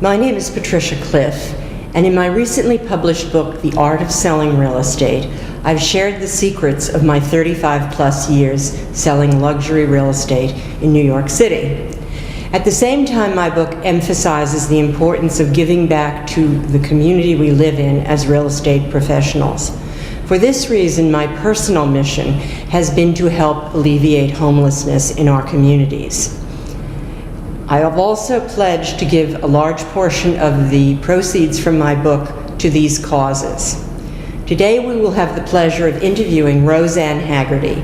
My name is Patricia Cliff, and in my recently published book, The Art of Selling Real Estate, I've shared the secrets of my 35-plus years selling luxury real estate in New York City. At the same time, my book emphasizes the importance of giving back to the community we live in as real estate professionals. For this reason, my personal mission has been to help alleviate homelessness in our communities. I have also pledged to give a large portion of the proceeds from my book to these causes. Today we will have the pleasure of interviewing Roseanne Haggerty,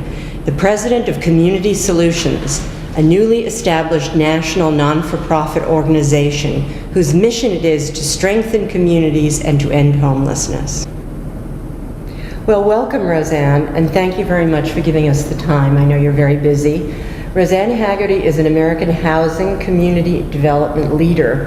the president of Community Solutions, a newly established national non-for-profit organization whose mission it is to strengthen communities and to end homelessness. Well, welcome, Roseanne, and thank you very much for giving us the time. I know you're very busy. Roseanne Haggerty is an American housing community development leader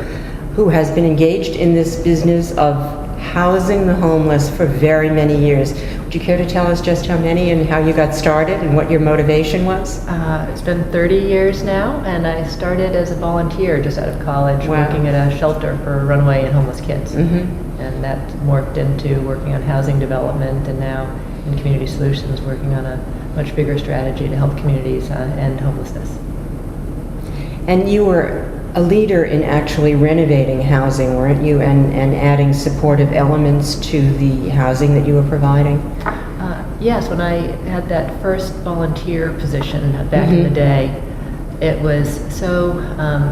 who has been engaged in this business of housing the homeless for very many years. Would you care to tell us just how many and how you got started and what your motivation was? It's been 30 years now, and I started as a volunteer just out of college. Wow. Working at a shelter for runaway and homeless kids. Mm-hmm. And that morphed into working on housing development, and now in Community Solutions working on a much bigger strategy to help communities end homelessness. And you were a leader in actually renovating housing, weren't you, and adding supportive elements to the housing that you were providing? Yes, when I had that first volunteer position back in the day, it was so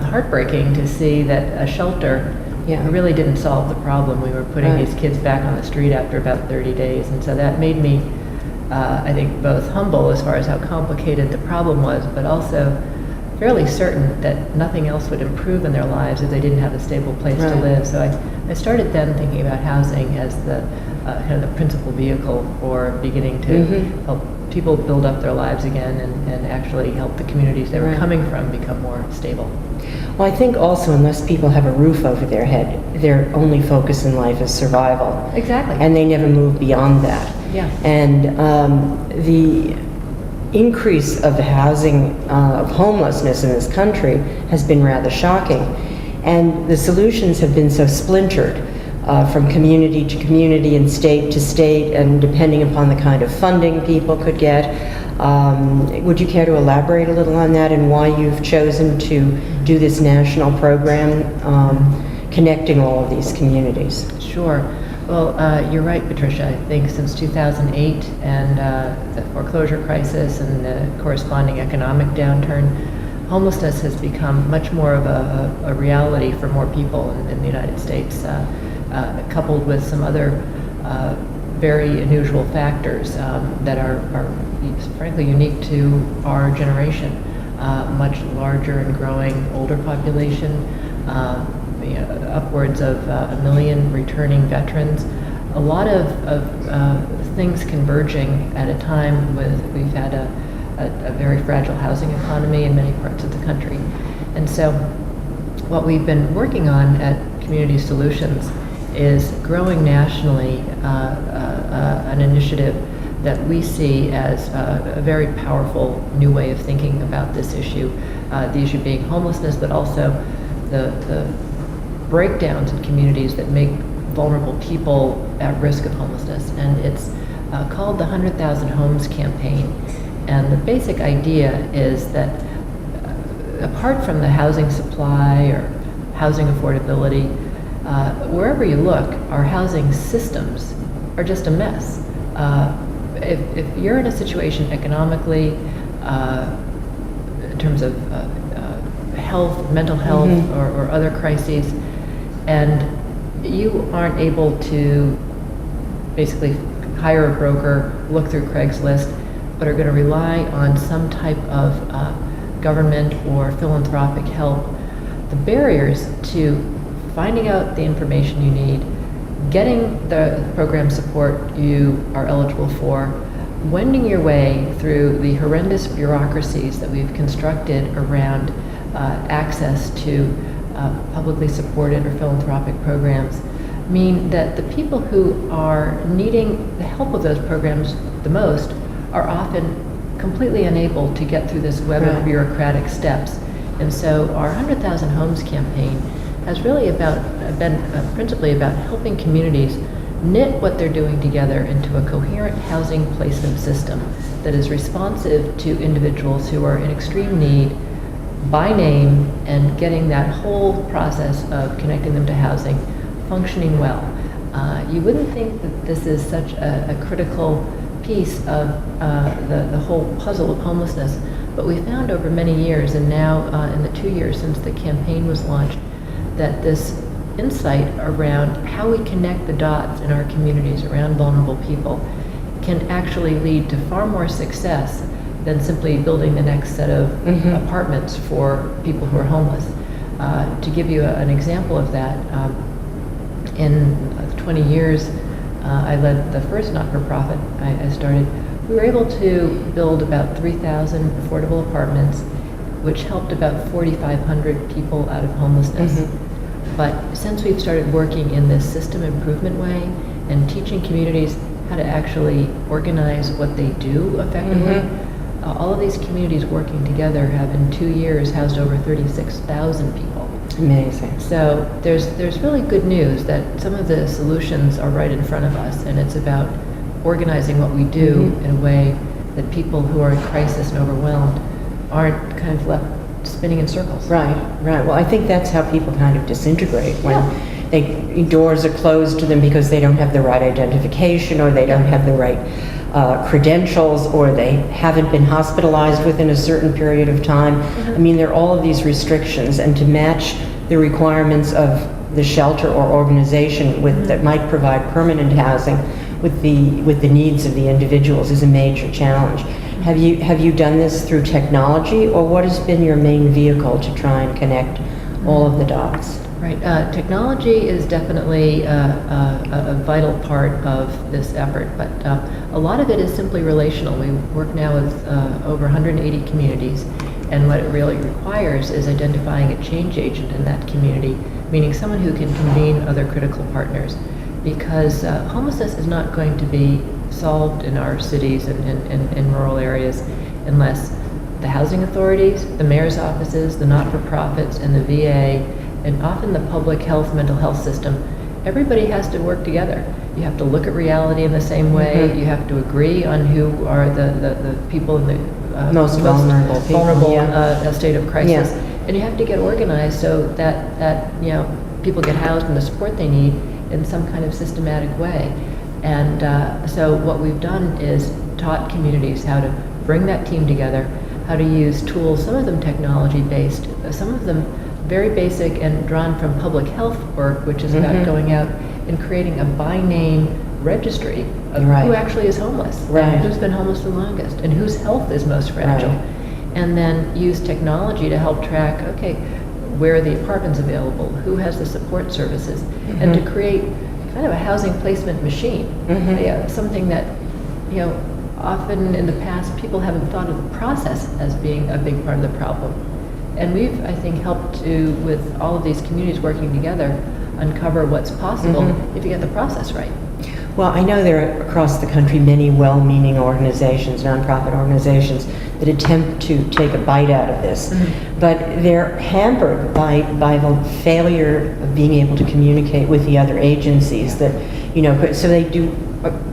heartbreaking to see that a shelter really didn't solve the problem. We were putting these kids back on the street after about 30 days, and so that made me, I think, both humble as far as how complicated the problem was, but also fairly certain that nothing else would improve in their lives if they didn't have a stable place to live. So I started then thinking about housing as the kind of the principal vehicle for beginning to help people build up their lives again and actually help the communities they were coming from become more stable. Well, I think also unless people have a roof over their head, their only focus in life is survival. Exactly. And they never move beyond that. Yeah. And the increase of the housing, of homelessness in this country has been rather shocking. And the solutions have been so splintered from community to community and state to state, and depending upon the kind of funding people could get. Would you care to elaborate a little on that and why you've chosen to do this national program connecting all of these communities? Sure. Well, you're right, Patricia. I think since 2008 and the foreclosure crisis and the corresponding economic downturn, homelessness has become much more of a reality for more people in the United States, coupled with some other very unusual factors that are frankly unique to our generation. Much larger and growing older population, upwards of 1 million returning veterans. A lot of things converging at a time with we've had a very fragile housing economy in many parts of the country. And so what we've been working on at Community Solutions is growing nationally an initiative that we see as a very powerful new way of thinking about this issue. The issue being homelessness, but also the breakdowns in communities that make vulnerable people at risk of homelessness. And it's called the 100,000 Homes Campaign. And the basic idea is that apart from the housing supply or housing affordability, wherever you look, our housing systems are just a mess. If you're in a situation economically, in terms of health, mental health, or other crises, and you aren't able to basically hire a broker, look through Craigslist, but are going to rely on some type of government or philanthropic help, the barriers to finding out the information you need, getting the program support you are eligible for, wending your way through the horrendous bureaucracies that we've constructed around access to publicly supported or philanthropic programs, mean that the people who are needing the help of those programs the most are often completely unable to get through this web of bureaucratic steps. And so our 100,000 Homes campaign has really been principally about helping communities knit what they're doing together into a coherent housing placement system that is responsive to individuals who are in extreme need by name, and getting that whole process of connecting them to housing functioning well. You wouldn't think that this is such a critical piece of the whole puzzle of homelessness, but we found over many years, and now in the 2 years since the campaign was launched, that this insight around how we connect the dots in our communities around vulnerable people can actually lead to far more success than simply building the next set of apartments for people who are homeless. To give you an example of that, in 20 years I led the first not-for-profit I started. We were able to build about 3,000 affordable apartments, which helped about 4,500 people out of homelessness. But since we've started working in this system improvement way and teaching communities how to actually organize what they do effectively, all of these communities working together have in 2 years housed over 36,000 people. Amazing. So there's really good news that some of the solutions are right in front of us, and it's about organizing what we do in a way that people who are in crisis and overwhelmed aren't kind of left spinning in circles. Right. Well, I think that's how people kind of disintegrate when doors are closed to them because they don't have the right identification, or they don't have the right credentials, or they haven't been hospitalized within a certain period of time. I mean, there are all of these restrictions, and to match the requirements of the shelter or organization that might provide permanent housing with the needs of the individuals is a major challenge. Have you done this through technology, or what has been your main vehicle to try and connect all of the dots? Right. Technology is definitely a vital part of this effort, but a lot of it is simply relational. We work now with over 180 communities, and what it really requires is identifying a change agent in that community, meaning someone who can convene other critical partners, because homelessness is not going to be solved in our cities and in rural areas unless the housing authorities, the mayor's offices, the not-for-profits, and the VA, and often the public health, mental health system, everybody has to work together. You have to look at reality in the same way. You have to agree on who are the people in the most vulnerable state of crisis. And you have to get organized so that people get housed and the support they need in some kind of systematic way. And so what we've done is taught communities how to bring that team together, how to use tools, some of them technology-based, some of them very basic and drawn from public health work, which is about going out and creating a by-name registry of who actually is homeless, and who's been homeless the longest, and whose health is most fragile. And then use technology to help track, okay, where are the apartments available, who has the support services, and to create kind of a housing placement machine, something that, often in the past people haven't thought of the process as being a big part of the problem. And we've, I think, helped to, with all of these communities working together, uncover what's possible if you get the process right. Well, I know there are across the country many well-meaning organizations, nonprofit organizations, that attempt to take a bite out of this, but they're hampered by the failure of being able to communicate with the other agencies that, so they do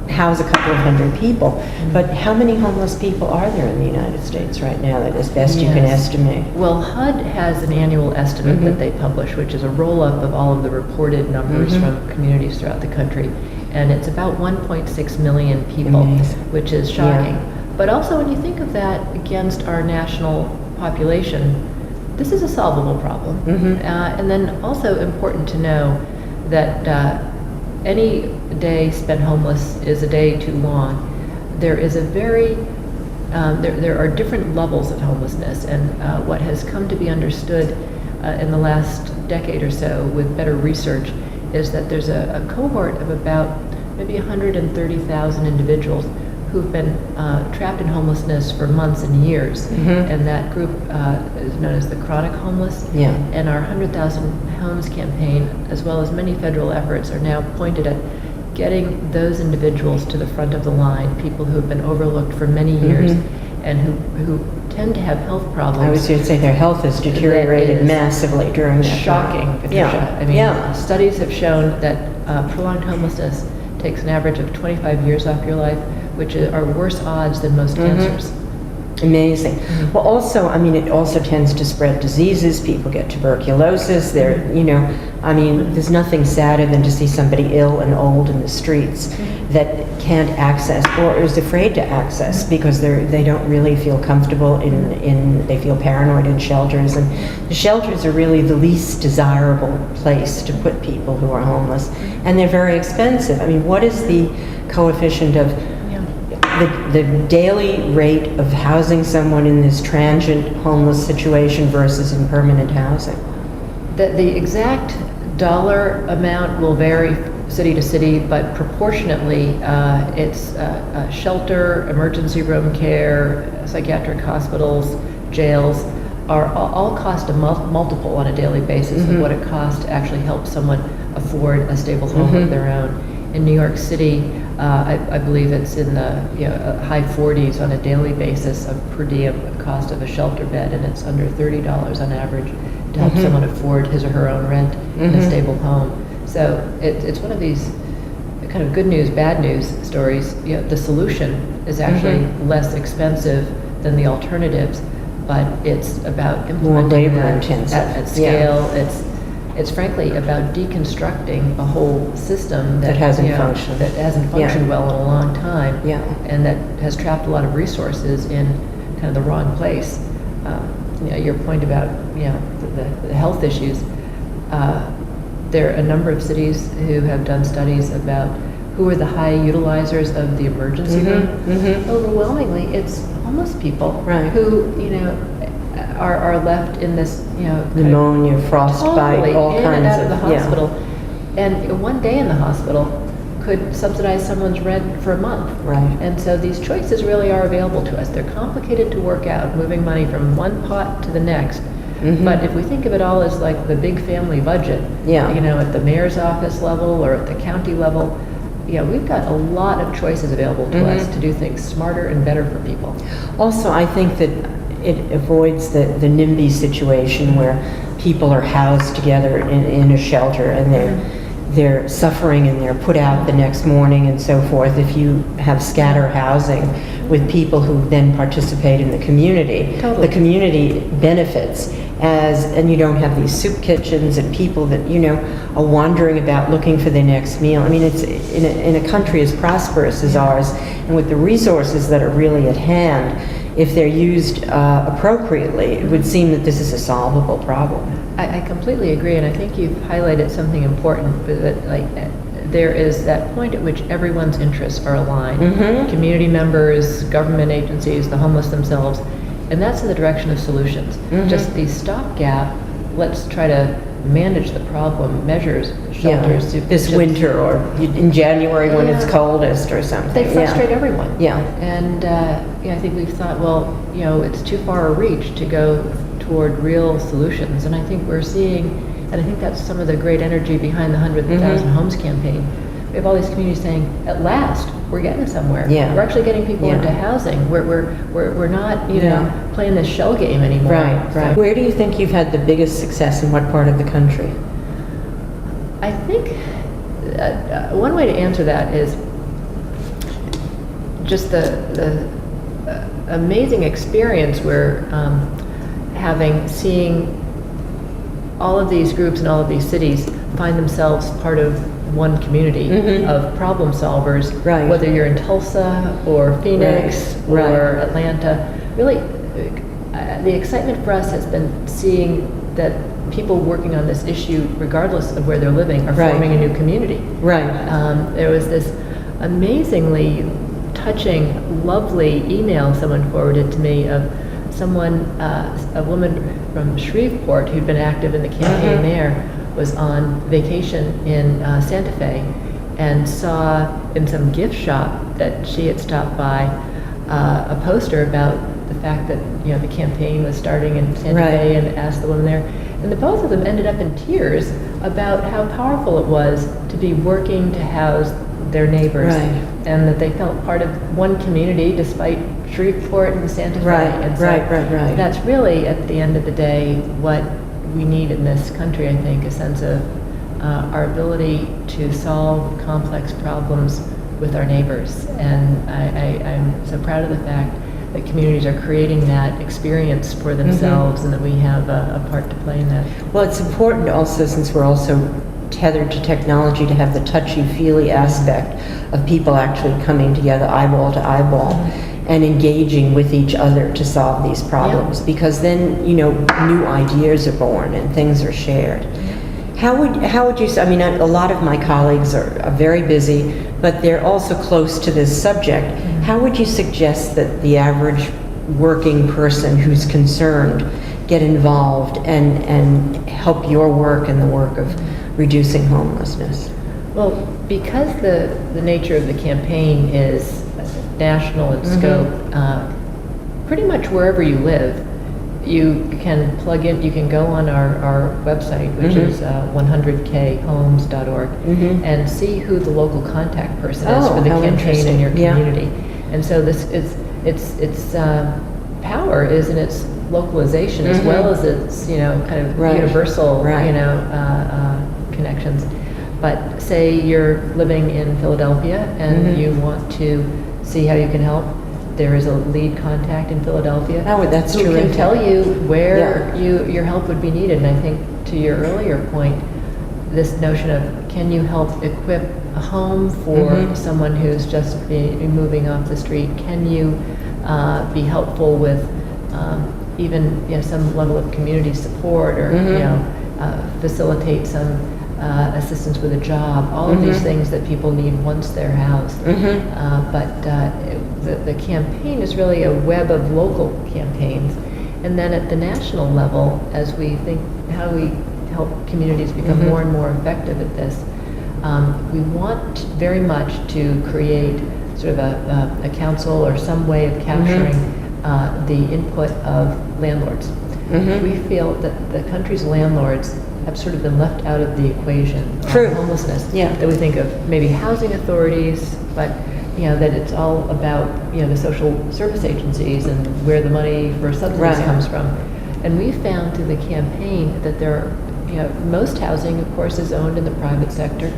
house a couple of hundred people, but how many homeless people are there in the United States right now, that as best you can estimate? Well, HUD has an annual estimate that they publish, which is a roll-up of all of the reported numbers from communities throughout the country, and it's about 1.6 million people, which is shocking. But also, when you think of that against our national population, this is a solvable problem. And then also important to know that any day spent homeless is a day too long. There is a there are different levels of homelessness, and what has come to be understood in the last decade or so with better research is that there's a cohort of about maybe 130,000 individuals who've been trapped in homelessness for months and years, and that group is known as the chronic homeless. And our 100,000 Homes campaign, as well as many federal efforts, are now pointed at getting those individuals to the front of the line, people who have been overlooked for many years and who tend to have health problems. I was going to say their health has deteriorated is massively during that shocking, time. Patricia. Yeah. I mean, yeah. studies have shown that prolonged homelessness takes an average of 25 years off your life, which are worse odds than most cancers. Amazing. Well, also, I mean, it also tends to spread diseases. People get tuberculosis. There's nothing sadder than to see somebody ill and old in the streets that can't access or is afraid to access because they don't really feel comfortable they feel paranoid in shelters. And the shelters are really the least desirable place to put people who are homeless. And they're very expensive. I mean, what is the coefficient of the daily rate of housing someone in this transient homeless situation versus in permanent housing? The exact dollar amount will vary city to city, but proportionately, it's shelter, emergency room care, psychiatric hospitals, jails are all cost a multiple on a daily basis of what it costs to actually help someone afford a stable home of their own. In New York City, I believe it's in the high 40s on a daily basis of per diem cost of a shelter bed, and it's under $30 on average to help someone afford his or her own rent in a stable home. So it's one of these kind of good news, bad news stories. The solution is actually less expensive than the alternatives, but it's about implementing that at scale. Yeah. It's frankly about deconstructing a whole system that hasn't functioned. That hasn't functioned well in a long time, and that has trapped a lot of resources in kind of the wrong place. Your point about the health issues. There are a number of cities who have done studies about who are the high utilizers of the emergency room. Overwhelmingly, it's homeless people who are left in this pneumonia, frostbite, totally all in kinds and out of the of hospital. And one day in the hospital could subsidize someone's rent for a month. Right. And so these choices really are available to us. They're complicated to work out, moving money from one pot to the next. But if we think of it all as like the big family budget, at the mayor's office level or at the county level, we've got a lot of choices available to us to do things smarter and better for people. Also, I think that it avoids the NIMBY situation where people are housed together in a shelter and they're suffering and they're put out the next morning and so forth. If you have scatter housing with people who then participate in the community, the community benefits. And you don't have these soup kitchens and people that are wandering about looking for their next meal. I mean, it's in a country as prosperous as ours, and with the resources that are really at hand, if they're used appropriately, it would seem that this is a solvable problem. I completely agree, and I think you've highlighted something important. That there is that point at which everyone's interests are aligned: community members, government agencies, the homeless themselves. And that's in the direction of solutions. Just the stopgap, let's try to manage the problem, measures, shelters. This winter or in January when it's coldest or something. They frustrate everyone. And I think we've thought, well, it's too far a reach to go toward real solutions. And I think we're seeing, and I think that's some of the great energy behind the 100,000 Homes campaign. We have all these communities saying, at last, we're getting somewhere. We're actually getting people into housing. We're not, playing this shell game anymore. Right. So, where do you think you've had the biggest success in what part of the country? I think one way to answer that is just the amazing experience we're seeing all of these groups in all of these cities find themselves part of one community of problem solvers, whether you're in Tulsa or Phoenix or Atlanta. Really, the excitement for us has been seeing that people working on this issue, regardless of where they're living, are forming a new community. There was this amazingly touching, lovely email someone forwarded to me of someone, a woman from Shreveport who'd been active in the campaign there, was on vacation in Santa Fe and saw in some gift shop that she had stopped by a poster about the fact that the campaign was starting in Santa Fe, and asked the woman there. And the both of them ended up in tears about how powerful it was to be working to house their neighbors, Right. and that they felt part of one community despite Shreveport and Santa Fe. Right, And so right. that's really, at the end of the day, what we need in this country, I think, a sense of our ability to solve complex problems with our neighbors. And I'm so proud of the fact that communities are creating that experience for themselves, and that we have a part to play in that. Well, it's important also, since we're also tethered to technology, to have the touchy-feely aspect of people actually coming together eyeball to eyeball and engaging with each other to solve these problems, because then, you know, new ideas are born and things are shared. How would you say, I mean, a lot of my colleagues are very busy, but they're also close to this subject. How would you suggest that the average working person who's concerned get involved and help your work and the work of reducing homelessness? Well, because the nature of the campaign is national in scope, pretty much wherever you live, you can plug in, you can go on our website, which is 100khomes.org, and see who the local contact person is for the campaign in your community. And so this is, its power is in its localization as well as its, you know, kind of universal, you know, connections. But say you're living in Philadelphia and you want to see how you can help, there is a lead contact in Philadelphia that's who terrific. can tell you where your help would be needed. And I think, to your earlier point, this notion of, can you help equip a home for someone who's just moving off the street? Can you be helpful with even, you know, some level of community support, or you know, facilitate some assistance with a job? All of these things that people need once they're housed. But the campaign is really a web of local campaigns. And then at the national level, as we think how we help communities become more and more effective at this, we want very much to create sort of a council or some way of capturing the input of landlords. We feel that the country's landlords have sort of been left out of the equation of homelessness. That we think of maybe housing authorities, but you know, that it's all about, you know, the social service agencies and where the money for subsidies comes from. And we found through the campaign that there are, you know, most housing, of course, is owned in the private sector.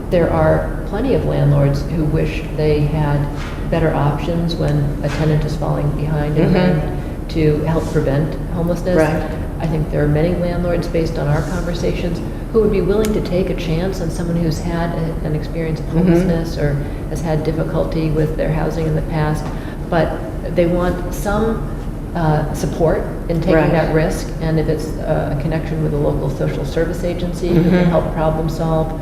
There are plenty of landlords who wish they had better options when a tenant is falling behind in rent to help prevent homelessness. I think there are many landlords, based on our conversations, who would be willing to take a chance on someone who's had an experience of homelessness or has had difficulty with their housing in the past, but they want some support in taking that risk. And if it's a connection with a local social service agency who can help problem solve,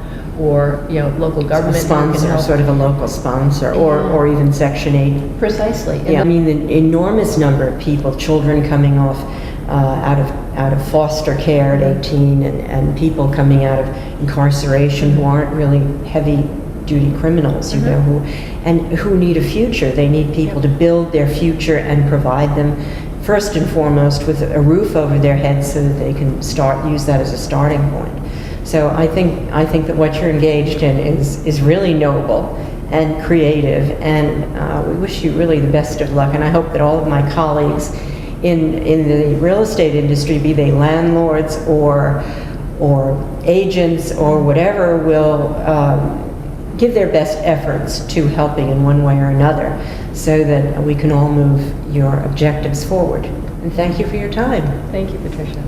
or, you know, local government, a sponsor, sort of a local sponsor, or even Section 8. Precisely. I mean, the enormous number of people, children coming off out of foster care at 18, and people coming out of incarceration who aren't really heavy-duty criminals, you know, who need a future. They need people to build their future and provide them, first and foremost, with a roof over their heads so that they can use that as a starting point. So I think that what you're engaged in is really noble and creative, and we wish you really the best of luck. And I hope that all of my colleagues in the real estate industry, be they landlords or agents or whatever, will give their best efforts to helping in one way or another, so that we can all move your objectives forward. And thank you for your time. Thank you, Patricia.